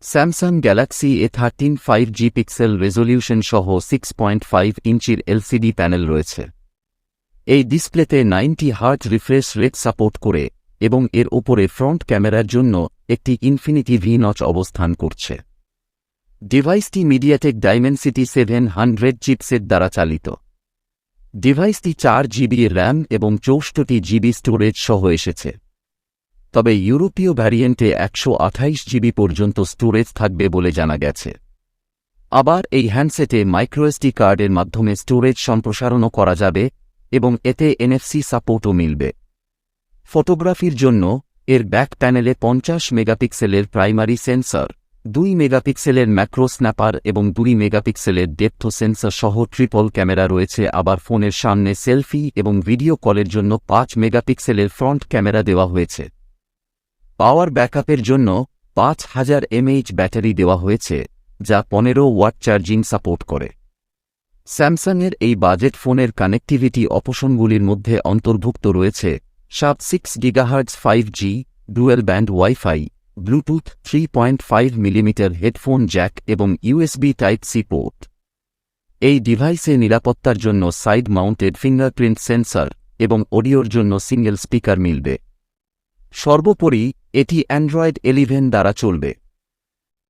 Samsung Galaxy A13 5G pixel resolution সহ 6.5 ইঞ্চির LCD panel রয়েছে। এই ডিসপ্লেতে 90 হার্টজ রিফ্রেশ রেট সাপোর্ট করে এবং এর ওপরে ফ্রন্ট ক্যামেরার জন্য একটি ইনফিনিটি ভি নচ অবস্থান করছে। ডিভাইসটি মিডিয়াটেক ডাইমেনসিটি 700 চিপসেট দ্বারা চালিত। ডিভাইসটি 4 জিবি র্যাম এবং 64 জিবি স্টোরেজ সহ এসেছে। তবে ইউরোপীয় ভ্যারিয়েন্টে 128 জিবি পর্যন্ত স্টোরেজ থাকবে বলে জানা গেছে। আবার এই হ্যান্ডসেটে মাইক্রোএসডি কার্ডের মাধ্যমে স্টোরেজ সম্প্রসারণও করা যাবে এবং এতে এনএফসি সাপোর্টও মিলবে। ফটোগ্রাফির জন্য এর ব্যাক প্যানেলে 50 মেগাপিক্সেলের প্রাইমারি সেন্সর, 2 মেগাপিক্সেলের ম্যাক্রো স্ন্যাপার এবং 2 মেগাপিক্সেলের ডেপথ সেন্সর সহ ট্রিপল ক্যামেরা রয়েছে। আবার ফোনের সামনে সেলফি এবং ভিডিও কলের জন্য 5 মেগাপিক্সেলের ফ্রন্ট ক্যামেরা দেওয়া হয়েছে। পাওয়ার ব্যাকআপের জন্য 5000 mAh ব্যাটারি দেওয়া হয়েছে, যা 15 ওয়াট চার্জিং সাপোর্ট করে। স্যামসাংয়ের এই বাজেট ফোনের কানেক্টিভিটি অপশনগুলির মধ্যে অন্তর্ভুক্ত রয়েছে 6 GHz 5G, dual band wifi, Bluetooth 3.5 millimetre headphone Jack এবং USB টাইপ-C পোর্ট। এই ডিভাইসে নিরাপত্তার জন্য সাইড মাউন্টেড ফিঙ্গারপ্রিন্ট সেন্সর এবং অডিওর জন্য সিঙ্গেল স্পিকার মিলবে। সর্বোপরি এটি অ্যান্ড্রয়েড 11 দ্বারা চলবে।